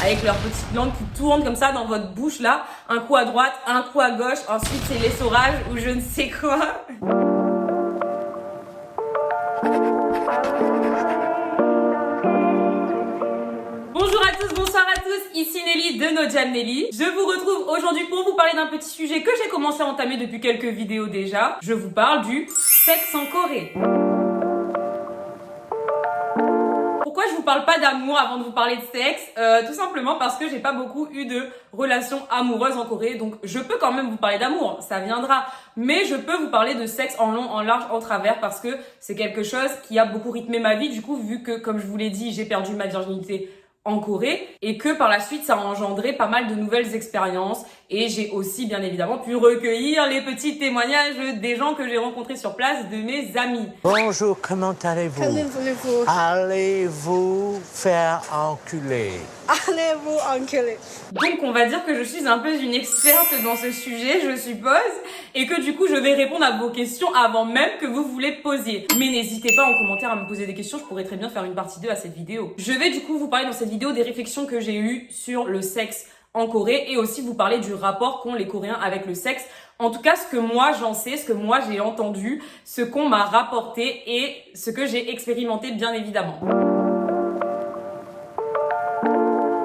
avec leurs petites langues qui tournent comme ça dans votre bouche là, un coup à droite, un coup à gauche, ensuite c'est l'essorage ou je ne sais quoi. Bonjour à tous, bonsoir à tous, ici Nelly de No Jam Nelly. Je vous retrouve aujourd'hui pour vous parler d'un petit sujet que j'ai commencé à entamer depuis quelques vidéos déjà. Je vous parle du sexe en Corée. Pourquoi je vous parle pas d'amour avant de vous parler de sexe? Tout simplement parce que j'ai pas beaucoup eu de relations amoureuses en Corée, donc je peux quand même vous parler d'amour, ça viendra. Mais je peux vous parler de sexe en long, en large, en travers, parce que c'est quelque chose qui a beaucoup rythmé ma vie, du coup, vu que, comme je vous l'ai dit, j'ai perdu ma virginité en Corée et que par la suite ça a engendré pas mal de nouvelles expériences et j'ai aussi bien évidemment pu recueillir les petits témoignages des gens que j'ai rencontrés sur place, de mes amis. Bonjour, comment allez-vous? Comment voulez-vous? Allez-vous faire enculer? Allez-vous enculer? Donc on va dire que je suis un peu une experte dans ce sujet, je suppose, et que du coup je vais répondre à vos questions avant même que vous les posiez. Mais n'hésitez pas en commentaire à me poser des questions, je pourrais très bien faire une partie 2 à cette vidéo. Je vais du coup vous parler dans cette vidéo des réflexions que j'ai eues sur le sexe en Corée et aussi vous parler du rapport qu'ont les Coréens avec le sexe. En tout cas, ce que moi j'en sais, ce que moi j'ai entendu, ce qu'on m'a rapporté et ce que j'ai expérimenté bien évidemment.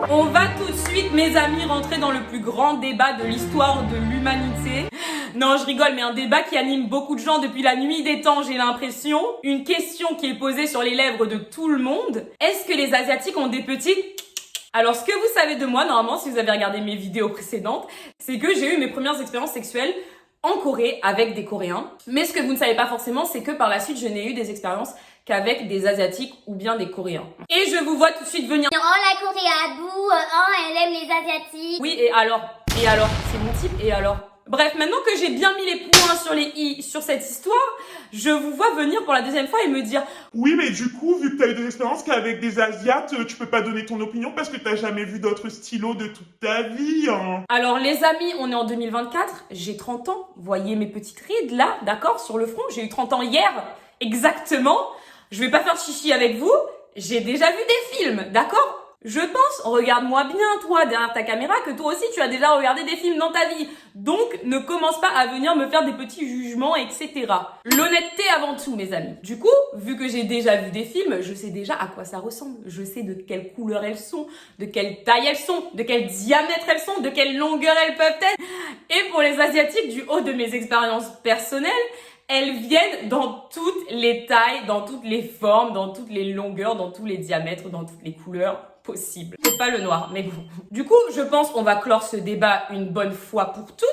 On va tout de suite, mes amis, rentrer dans le plus grand débat de l'histoire de l'humanité. Non, je rigole, mais un débat qui anime beaucoup de gens depuis la nuit des temps, j'ai l'impression. Une question qui est posée sur les lèvres de tout le monde. Est-ce que les Asiatiques ont des petites... Alors, ce que vous savez de moi, normalement, si vous avez regardé mes vidéos précédentes, c'est que j'ai eu mes premières expériences sexuelles en Corée avec des Coréens. Mais ce que vous ne savez pas forcément, c'est que par la suite, je n'ai eu des expériences qu'avec des Asiatiques ou bien des Coréens. Et je vous vois tout de suite venir. Oh, la Corée à bout, oh, elle aime les Asiatiques. Oui, et alors, c'est mon type, et alors. Bref, maintenant que j'ai bien mis les points sur les i sur cette histoire, je vous vois venir pour la deuxième fois et me dire Oui, mais du coup, vu que t'as eu des expériences qu'avec des Asiates, tu peux pas donner ton opinion parce que t'as jamais vu d'autres stylos de toute ta vie, hein. alors les amis, on est en 2024, j'ai 30 ans, voyez mes petites rides là, d'accord, sur le front, j'ai eu 30 ans hier, exactement. Je vais pas faire chichi avec vous, j'ai déjà vu des films, d'accord? Je pense, regarde-moi bien toi derrière ta caméra, que toi aussi tu as déjà regardé des films dans ta vie. Donc ne commence pas à venir me faire des petits jugements, etc. L'honnêteté avant tout, mes amis. Du coup, vu que j'ai déjà vu des films, je sais déjà à quoi ça ressemble. Je sais de quelle couleur elles sont, de quelle taille elles sont, de quel diamètre elles sont, de quelle longueur elles peuvent être. Et pour les Asiatiques, du haut de mes expériences personnelles, elles viennent dans toutes les tailles, dans toutes les formes, dans toutes les longueurs, dans tous les diamètres, dans toutes les couleurs possibles. C'est pas le noir, mais bon. Du coup, je pense qu'on va clore ce débat une bonne fois pour toutes.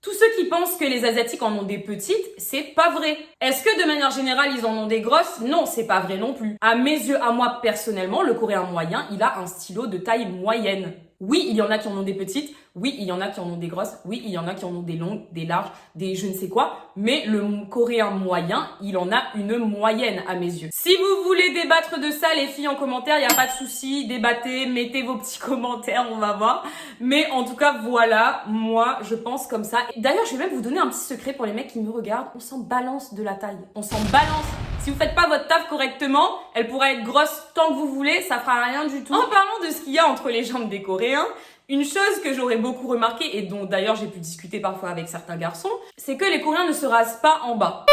Tous ceux qui pensent que les Asiatiques en ont des petites, c'est pas vrai. Est-ce que de manière générale, ils en ont des grosses? Non, c'est pas vrai non plus. À mes yeux, à moi personnellement, le Coréen moyen, il a un stylo de taille moyenne. Oui, il y en a qui en ont des petites, oui, il y en a qui en ont des grosses, oui, il y en a qui en ont des longues, des larges, des je ne sais quoi, mais le Coréen moyen, il en a une moyenne à mes yeux. Si vous voulez débattre de ça, les filles, en commentaire, il n'y a pas de souci, débattez, mettez vos petits commentaires, on va voir. Mais en tout cas, voilà, moi, je pense comme ça. D'ailleurs, je vais même vous donner un petit secret pour les mecs qui me regardent, on s'en balance de la taille, on s'en balance. Si vous faites pas votre taf correctement, elle pourra être grosse tant que vous voulez, ça fera rien du tout. En parlant de ce qu'il y a entre les jambes des Coréens, une chose que j'aurais beaucoup remarqué et dont d'ailleurs j'ai pu discuter parfois avec certains garçons, c'est que les Coréens ne se rasent pas en bas.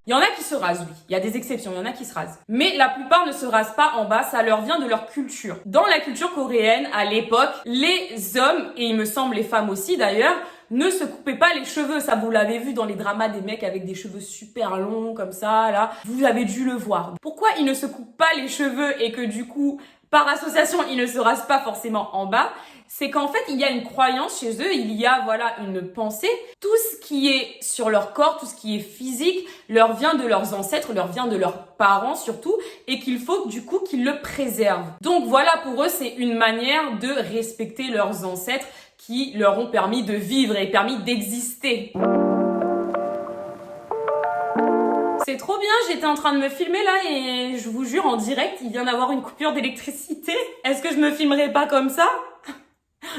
Il y en a qui se rasent, oui. Il y a des exceptions, il y en a qui se rasent. Mais la plupart ne se rasent pas en bas, ça leur vient de leur culture. Dans la culture coréenne, à l'époque, les hommes, et il me semble les femmes aussi d'ailleurs, ne se coupaient pas les cheveux. Ça, vous l'avez vu dans les dramas des mecs avec des cheveux super longs comme ça, là. Vous avez dû le voir. Pourquoi ils ne se coupent pas les cheveux et que du coup, par association, ils ne se rasent pas forcément en bas? C'est qu'en fait, il y a une croyance chez eux, il y a, voilà, une pensée. Tout ce qui est sur leur corps, tout ce qui est physique, leur vient de leurs ancêtres, leur vient de leurs parents surtout, et qu'il faut du coup qu'ils le préservent. Donc voilà, pour eux, c'est une manière de respecter leurs ancêtres qui leur ont permis de vivre et permis d'exister. C'est trop bien, j'étais en train de me filmer là et je vous jure en direct, il vient d'avoir une coupure d'électricité. Est-ce que je me filmerai pas comme ça?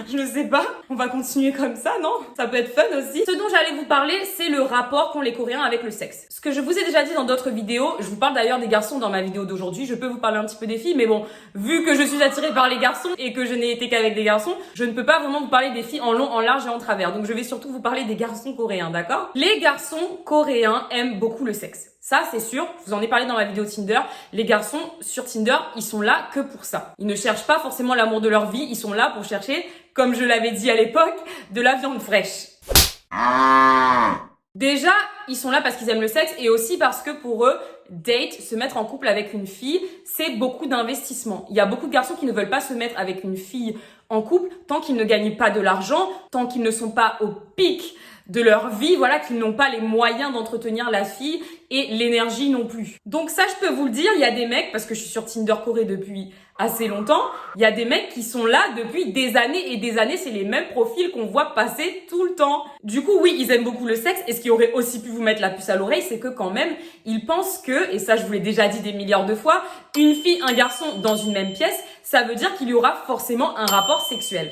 Je ne sais pas. On va continuer comme ça, non? Ça peut être fun aussi. Ce dont j'allais vous parler, c'est le rapport qu'ont les Coréens avec le sexe. Ce que je vous ai déjà dit dans d'autres vidéos, je vous parle d'ailleurs des garçons dans ma vidéo d'aujourd'hui, je peux vous parler un petit peu des filles, mais bon, vu que je suis attirée par les garçons et que je n'ai été qu'avec des garçons, je ne peux pas vraiment vous parler des filles en long, en large et en travers. Donc je vais surtout vous parler des garçons coréens, d'accord? Les garçons coréens aiment beaucoup le sexe. Ça, c'est sûr. Je vous en ai parlé dans ma vidéo Tinder. Les garçons sur Tinder, ils sont là que pour ça. Ils ne cherchent pas forcément l'amour de leur vie. Ils sont là pour chercher, comme je l'avais dit à l'époque, de la viande fraîche. Déjà, ils sont là parce qu'ils aiment le sexe et aussi parce que pour eux, date, se mettre en couple avec une fille, c'est beaucoup d'investissement. Il y a beaucoup de garçons qui ne veulent pas se mettre avec une fille en couple tant qu'ils ne gagnent pas de l'argent, tant qu'ils ne sont pas au pic de leur vie, voilà, qu'ils n'ont pas les moyens d'entretenir la fille et l'énergie non plus. Donc ça, je peux vous le dire, il y a des mecs, parce que je suis sur Tinder Corée depuis assez longtemps, il y a des mecs qui sont là depuis des années et des années, c'est les mêmes profils qu'on voit passer tout le temps. Du coup, oui, ils aiment beaucoup le sexe et ce qui aurait aussi pu vous mettre la puce à l'oreille, c'est que quand même, ils pensent que, et ça je vous l'ai déjà dit des milliards de fois, une fille, un garçon dans une même pièce, ça veut dire qu'il y aura forcément un rapport sexuel.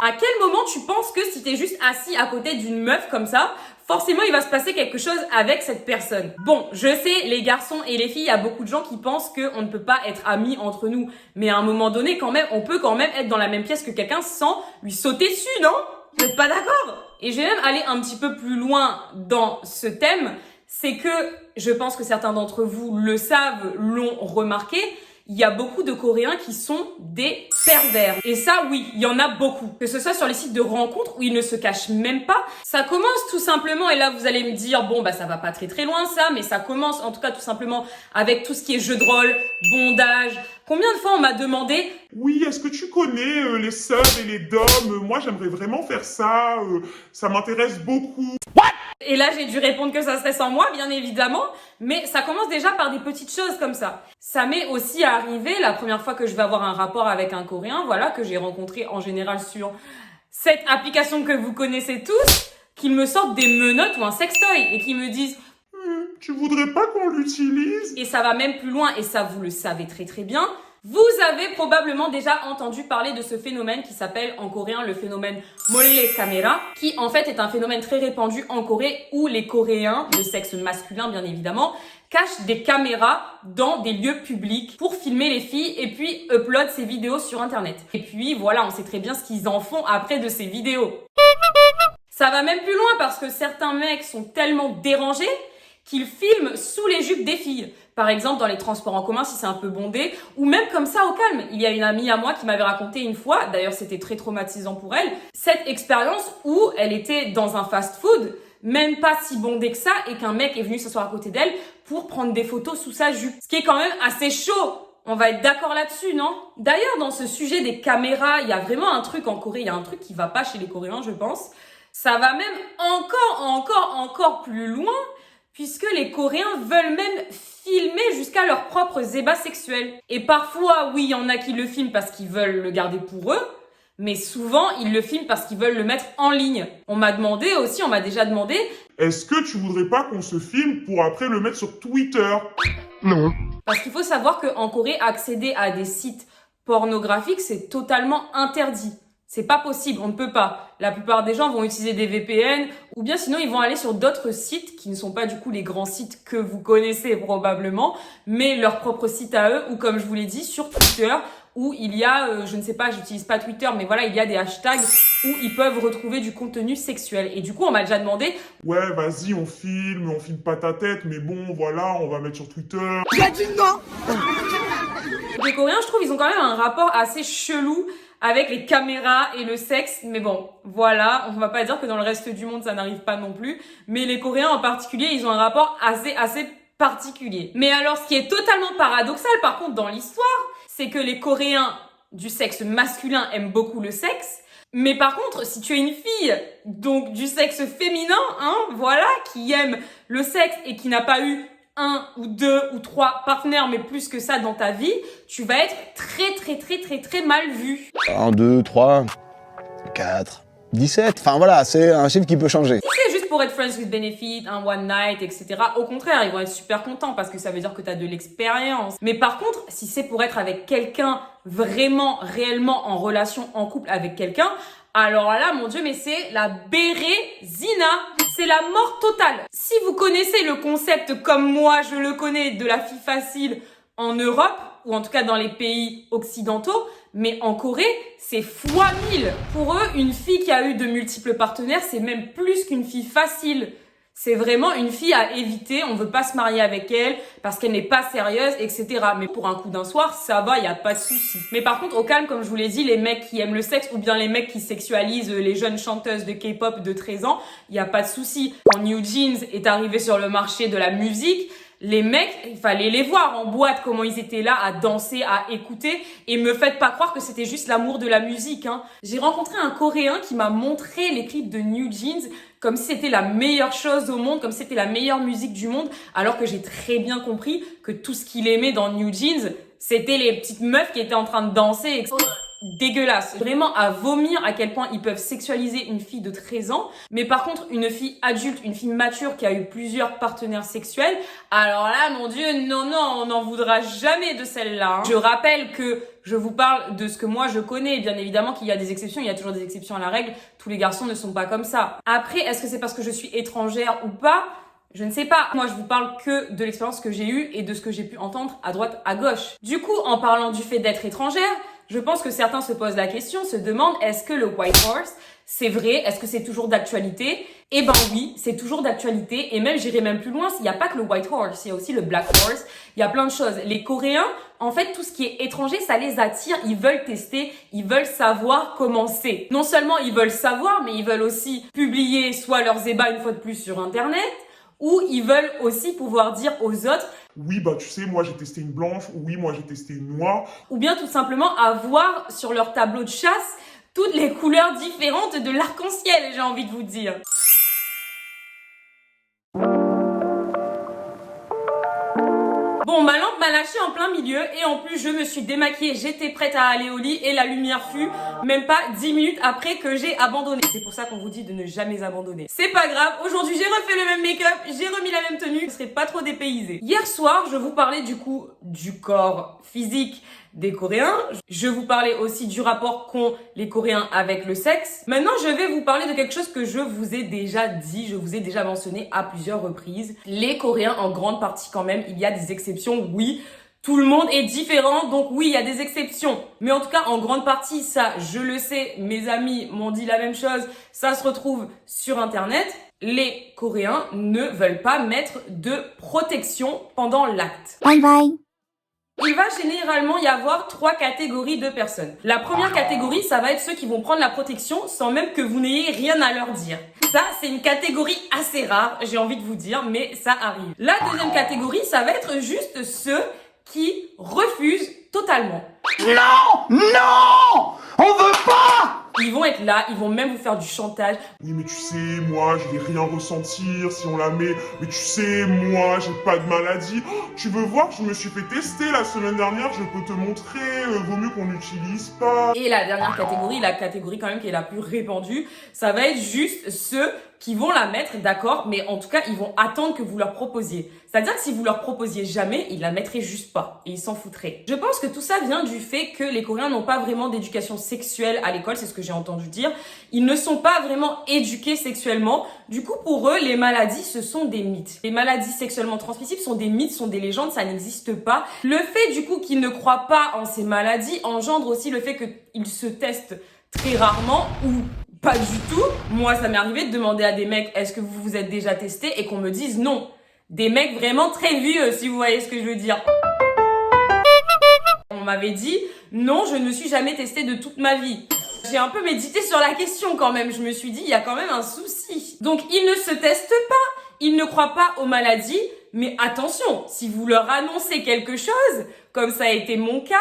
À quel moment tu penses que si t'es juste assis à côté d'une meuf comme ça, forcément il va se passer quelque chose avec cette personne? Bon, je sais, les garçons et les filles, il y a beaucoup de gens qui pensent qu'on ne peut pas être amis entre nous. Mais à un moment donné, quand même, on peut quand même être dans la même pièce que quelqu'un sans lui sauter dessus, non? Vous n'êtes pas d'accord? Et je vais même aller un petit peu plus loin dans ce thème. C'est que, je pense que certains d'entre vous le savent, l'ont remarqué, il y a beaucoup de Coréens qui sont des pervers. Et ça, oui, il y en a beaucoup. Que ce soit sur les sites de rencontres où ils ne se cachent même pas. Ça commence tout simplement, et là vous allez me dire, bon bah ça va pas très très loin ça, mais ça commence en tout cas tout simplement avec tout ce qui est jeu de rôle, bondage. Combien de fois on m'a demandé... Oui, est-ce que tu connais les subs et les doms? Moi, j'aimerais vraiment faire ça. Ça m'intéresse beaucoup. Et là, j'ai dû répondre que ça serait sans moi, bien évidemment. Mais ça commence déjà par des petites choses comme ça. Ça m'est aussi arrivé la première fois que je vais avoir un rapport avec un Coréen, voilà, que j'ai rencontré en général sur cette application que vous connaissez tous, qu'ils me sortent des menottes ou un sextoy et qu'ils me disent Tu voudrais pas qu'on l'utilise? et ça va même plus loin, et ça vous le savez très très bien. Vous avez probablement déjà entendu parler de ce phénomène qui s'appelle en coréen le phénomène Molle Camera, qui en fait est un phénomène très répandu en Corée où les Coréens, de sexe masculin bien évidemment, cachent des caméras dans des lieux publics pour filmer les filles et puis upload ces vidéos sur internet. Et puis voilà, on sait très bien ce qu'ils en font après de ces vidéos. Ça va même plus loin parce que certains mecs sont tellement dérangés qu'ils filment sous les jupes des filles. Par exemple, dans les transports en commun, si c'est un peu bondé, ou même comme ça, au calme. Il y a une amie à moi qui m'avait raconté une fois, d'ailleurs c'était très traumatisant pour elle, cette expérience où elle était dans un fast-food, même pas si bondé que ça, et qu'un mec est venu s'asseoir à côté d'elle pour prendre des photos sous sa jupe. Ce qui est quand même assez chaud. On va être d'accord là-dessus, non? D'ailleurs, dans ce sujet des caméras, il y a vraiment un truc en Corée, il y a un truc qui va pas chez les Coréens, je pense. Ça va même encore plus loin, puisque les Coréens veulent même filmer jusqu'à leurs propres ébats sexuels. Et parfois, oui, il y en a qui le filment parce qu'ils veulent le garder pour eux, mais souvent, ils le filment parce qu'ils veulent le mettre en ligne. On m'a déjà demandé... Est-ce que tu voudrais pas qu'on se filme pour après le mettre sur Twitter? Non. Parce qu'il faut savoir qu'en Corée, accéder à des sites pornographiques, c'est totalement interdit. C'est pas possible, on ne peut pas. La plupart des gens vont utiliser des VPN ou bien sinon ils vont aller sur d'autres sites qui ne sont pas du coup les grands sites que vous connaissez probablement, mais leur propre site à eux ou comme je vous l'ai dit sur Twitter où il y a, je ne sais pas, j'utilise pas Twitter, mais voilà, il y a des hashtags où ils peuvent retrouver du contenu sexuel. Et du coup, on m'a déjà demandé... Ouais, vas-y, on filme pas ta tête, mais bon, voilà, on va mettre sur Twitter. J'ai dit non. Les Coréens, je trouve, ils ont quand même un rapport assez chelou avec les caméras et le sexe. Mais bon, voilà, on va pas dire que dans le reste du monde, ça n'arrive pas non plus. Mais les Coréens en particulier, ils ont un rapport assez particulier. Mais alors, ce qui est totalement paradoxal, par contre, dans l'histoire, c'est que les Coréens du sexe masculin aiment beaucoup le sexe. Mais par contre, si tu es une fille, donc du sexe féminin, hein, voilà, qui aime le sexe et qui n'a pas eu 1 ou 2 ou 3 partenaires, mais plus que ça dans ta vie, tu vas être très mal vu. 1, 2, 3, 4, 17. Enfin voilà, c'est un chiffre qui peut changer. Si c'est juste pour être friends with benefit, un one night, etc. Au contraire, ils vont être super contents parce que ça veut dire que t'as de l'expérience. Mais par contre, si c'est pour être avec quelqu'un vraiment, réellement en relation, en couple avec quelqu'un, alors là, mon Dieu, mais c'est la bérésina. C'est la mort totale. Si vous connaissez le concept comme moi, je le connais, de la fille facile en Europe, ou en tout cas dans les pays occidentaux, mais en Corée, c'est fois 1000. Pour eux, une fille qui a eu de multiples partenaires, c'est même plus qu'une fille facile. C'est vraiment une fille à éviter, on veut pas se marier avec elle parce qu'elle n'est pas sérieuse, etc. Mais pour un coup d'un soir, ça va, y a pas de souci. Mais par contre, au calme, comme je vous l'ai dit, les mecs qui aiment le sexe ou bien les mecs qui sexualisent les jeunes chanteuses de K-pop de 13 ans, y a pas de souci. Quand New Jeans est arrivé sur le marché de la musique, les mecs, il fallait les voir en boîte, comment ils étaient là à danser, à écouter. Et me faites pas croire que c'était juste l'amour de la musique, hein. J'ai rencontré un Coréen qui m'a montré les clips de New Jeans comme si c'était la meilleure chose au monde, comme si c'était la meilleure musique du monde, alors que j'ai très bien compris que tout ce qu'il aimait dans New Jeans, c'était les petites meufs qui étaient en train de danser, etc. Dégueulasse. Vraiment à vomir à quel point ils peuvent sexualiser une fille de 13 ans. Mais par contre, une fille adulte, une fille mature qui a eu plusieurs partenaires sexuels, alors là, mon Dieu, non, on n'en voudra jamais de celle-là, hein. Je rappelle que je vous parle de ce que moi je connais. Bien évidemment qu'il y a des exceptions, il y a toujours des exceptions à la règle. Tous les garçons ne sont pas comme ça. Après, est-ce que c'est parce que je suis étrangère ou pas ? Je ne sais pas. Moi, je vous parle que de l'expérience que j'ai eue et de ce que j'ai pu entendre à droite, à gauche. Du coup, en parlant du fait d'être étrangère, je pense que certains se posent la question, se demandent, est-ce que le white horse, c'est vrai? Est-ce que c'est toujours d'actualité? Eh ben oui, c'est toujours d'actualité. Et même, j'irai même plus loin, il n'y a pas que le white horse, il y a aussi le black horse. Il y a plein de choses. Les Coréens, en fait, tout ce qui est étranger, ça les attire. Ils veulent tester, ils veulent savoir comment c'est. Non seulement ils veulent savoir, mais ils veulent aussi publier soit leurs ébats une fois de plus sur Internet, ou ils veulent aussi pouvoir dire aux autres, Oui, bah tu sais, moi j'ai testé une blanche, oui, moi j'ai testé une noire. ou bien tout simplement avoir sur leur tableau de chasse toutes les couleurs différentes de l'arc-en-ciel, j'ai envie de vous dire. Bon, ma lampe m'a lâché en plein milieu et en plus je me suis démaquillée, j'étais prête à aller au lit et la lumière fut même pas 10 minutes après que j'ai abandonné. C'est pour ça qu'on vous dit de ne jamais abandonner. C'est pas grave, aujourd'hui j'ai refait le même make-up, j'ai remis la même tenue, je serai pas trop dépaysée. Hier soir, je vous parlais du coup du corps physique des Coréens. Je vous parlais aussi du rapport qu'ont les Coréens avec le sexe. Maintenant, je vais vous parler de quelque chose que je vous ai déjà dit, je vous ai déjà mentionné à plusieurs reprises. Les Coréens, en grande partie quand même, il y a des exceptions, oui. Tout le monde est différent, donc oui, il y a des exceptions. Mais en tout cas, en grande partie, ça, je le sais, mes amis m'ont dit la même chose, ça se retrouve sur Internet. Les Coréens ne veulent pas mettre de protection pendant l'acte. Bye bye. Il va généralement y avoir 3 catégories de personnes. La première catégorie, ça va être ceux qui vont prendre la protection sans même que vous n'ayez rien à leur dire. Ça, c'est une catégorie assez rare, j'ai envie de vous dire, mais ça arrive. La deuxième catégorie, ça va être juste ceux qui refusent totalement. Non, on veut pas. Ils vont être là, ils vont même vous faire du chantage. Oui, mais tu sais, moi, je vais rien ressentir si on la met. Mais tu sais, moi, j'ai pas de maladie. Oh, tu veux voir, je me suis fait tester la semaine dernière, je peux te montrer. Vaut mieux qu'on n'utilise pas. Et la dernière catégorie, la catégorie quand même qui est la plus répandue, ça va être juste ceux qui vont la mettre, d'accord, mais en tout cas, ils vont attendre que vous leur proposiez. C'est-à-dire que si vous leur proposiez jamais, ils la mettraient juste pas et ils s'en foutraient. Je pense que tout ça vient du fait que les Coréens n'ont pas vraiment d'éducation sexuelle à l'école, c'est ce que j'ai entendu dire. Ils ne sont pas vraiment éduqués sexuellement. Du coup, pour eux, les maladies, ce sont des mythes. Les maladies sexuellement transmissibles sont des mythes, sont des légendes, ça n'existe pas. Le fait, du coup, qu'ils ne croient pas en ces maladies engendre aussi le fait qu'ils se testent très rarement ou pas du tout. Moi, ça m'est arrivé de demander à des mecs, est-ce que vous vous êtes déjà testé? Et qu'on me dise non. Des mecs vraiment très vieux, si vous voyez ce que je veux dire. On m'avait dit, non, je ne me suis jamais testé de toute ma vie. J'ai un peu médité sur la question quand même. Je me suis dit, il y a quand même un souci. Donc, ils ne se testent pas. Ils ne croient pas aux maladies. Mais attention, si vous leur annoncez quelque chose, comme ça a été mon cas,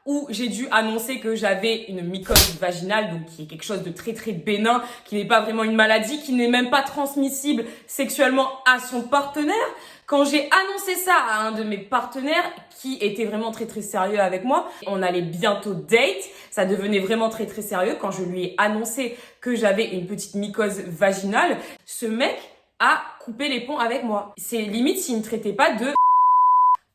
où j'ai dû annoncer que j'avais une mycose vaginale, donc qui est quelque chose de très très bénin, qui n'est pas vraiment une maladie, qui n'est même pas transmissible sexuellement à son partenaire. Quand j'ai annoncé ça à un de mes partenaires, qui était vraiment très très sérieux avec moi, on allait bientôt date, ça devenait vraiment très très sérieux. Quand je lui ai annoncé que j'avais une petite mycose vaginale, ce mec, à couper les ponts avec moi. C'est limite s'il me traitait pas de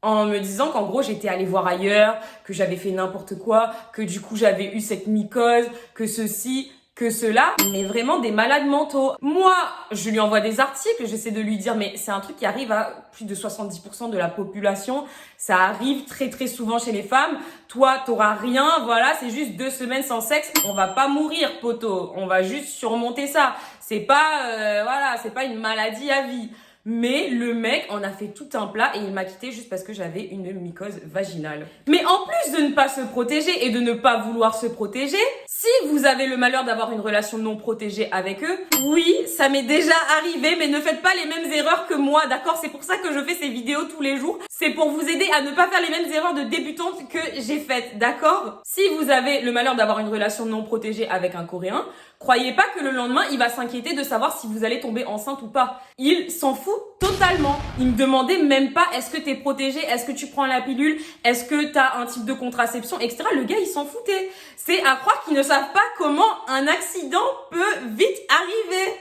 en me disant qu'en gros j'étais allée voir ailleurs, que j'avais fait n'importe quoi, que du coup j'avais eu cette mycose, que ceci, que cela, mais vraiment des malades mentaux. Moi, je lui envoie des articles, j'essaie de lui dire mais c'est un truc qui arrive à plus de 70% de la population, ça arrive très très souvent chez les femmes. Toi, t'auras rien, voilà, c'est juste 2 semaines sans sexe, on va pas mourir, poteau, on va juste surmonter ça. C'est pas, voilà, c'est pas une maladie à vie. Mais le mec en a fait tout un plat et il m'a quitté juste parce que j'avais une mycose vaginale. Mais en plus de ne pas se protéger et de ne pas vouloir se protéger, si vous avez le malheur d'avoir une relation non protégée avec eux, oui, ça m'est déjà arrivé, mais ne faites pas les mêmes erreurs que moi, d'accord? C'est pour ça que je fais ces vidéos tous les jours. C'est pour vous aider à ne pas faire les mêmes erreurs de débutante que j'ai faites, d'accord? Si vous avez le malheur d'avoir une relation non protégée avec un Coréen, croyez pas que le lendemain, il va s'inquiéter de savoir si vous allez tomber enceinte ou pas. Il s'en fout totalement. Il me demandait même pas est-ce que t'es protégée, est-ce que tu prends la pilule, est-ce que t'as un type de contraception, etc. Le gars, il s'en foutait. C'est à croire qu'ils ne savent pas comment un accident peut vite arriver.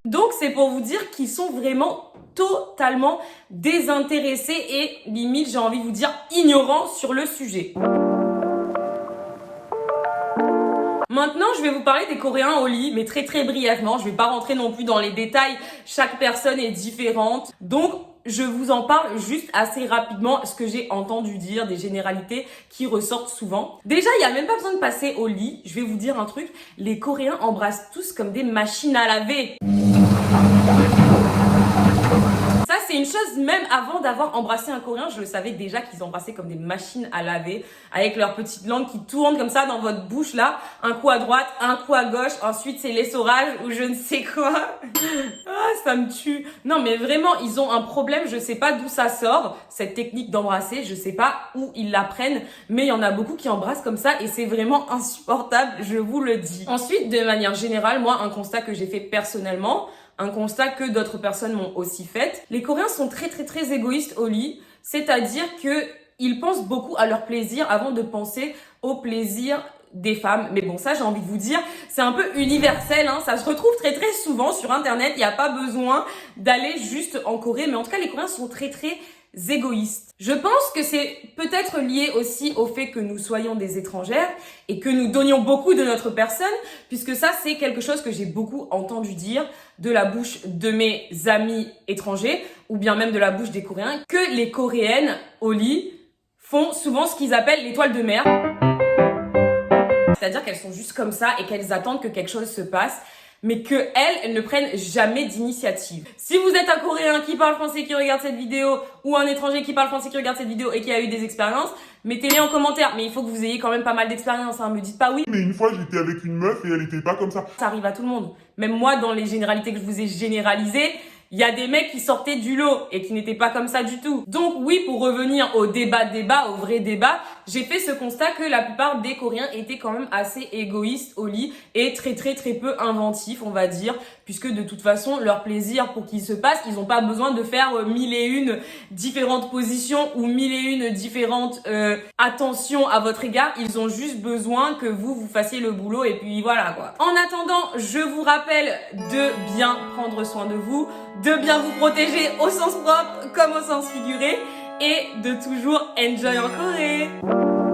Donc, c'est pour vous dire qu'ils sont vraiment totalement désintéressés et limite, j'ai envie de vous dire, ignorants sur le sujet. Maintenant, je vais vous parler des Coréens au lit, mais très très brièvement. Je vais pas rentrer non plus dans les détails. Chaque personne est différente. Donc, je vous en parle juste assez rapidement, ce que j'ai entendu dire, des généralités qui ressortent souvent. Déjà, il y a même pas besoin de passer au lit. Je vais vous dire un truc. Les Coréens embrassent tous comme des machines à laver. Ça, c'est une chose, même avant d'avoir embrassé un Coréen, je le savais déjà qu'ils embrassaient comme des machines à laver, avec leur petite langue qui tourne comme ça dans votre bouche là, un coup à droite, un coup à gauche, ensuite c'est l'essorage ou je ne sais quoi. Ah, ça me tue. Non mais vraiment, ils ont un problème, je sais pas d'où ça sort, cette technique d'embrasser, je sais pas où ils l'apprennent, mais il y en a beaucoup qui embrassent comme ça et c'est vraiment insupportable, je vous le dis. Ensuite, de manière générale, moi, un constat que j'ai fait personnellement, un constat que d'autres personnes m'ont aussi fait. Les Coréens sont très très très égoïstes au lit, c'est-à-dire que ils pensent beaucoup à leur plaisir avant de penser au plaisir des femmes. Mais bon, ça, j'ai envie de vous dire, c'est un peu universel, hein. Ça se retrouve très très souvent sur Internet. Il n'y a pas besoin d'aller juste en Corée, mais en tout cas, les Coréens sont très très égoïstes. Je pense que c'est peut-être lié aussi au fait que nous soyons des étrangères et que nous donnions beaucoup de notre personne, puisque ça, c'est quelque chose que j'ai beaucoup entendu dire de la bouche de mes amis étrangers, ou bien même de la bouche des Coréens, que les Coréennes au lit font souvent ce qu'ils appellent l'étoile de mer. C'est-à-dire qu'elles sont juste comme ça et qu'elles attendent que quelque chose se passe, mais que elles ne prennent jamais d'initiative. Si vous êtes un Coréen qui parle français qui regarde cette vidéo, ou un étranger qui parle français qui regarde cette vidéo et qui a eu des expériences, mettez-les en commentaire. Mais il faut que vous ayez quand même pas mal d'expérience, hein. Me dites pas oui. Mais une fois, j'étais avec une meuf et elle était pas comme ça. Ça arrive à tout le monde. Même moi, dans les généralités que je vous ai généralisées, il y a des mecs qui sortaient du lot et qui n'étaient pas comme ça du tout. Donc oui, pour revenir au au vrai débat, j'ai fait ce constat que la plupart des Coréens étaient quand même assez égoïstes au lit et très très très peu inventifs, on va dire, puisque de toute façon, leur plaisir pour qu'il se passe, ils n'ont pas besoin de faire 1001 différentes positions ou 1001 différentes attentions à votre égard. Ils ont juste besoin que vous fassiez le boulot et puis voilà quoi. En attendant, je vous rappelle de bien prendre soin de vous, de bien vous protéger au sens propre comme au sens figuré et de toujours enjoy en Corée.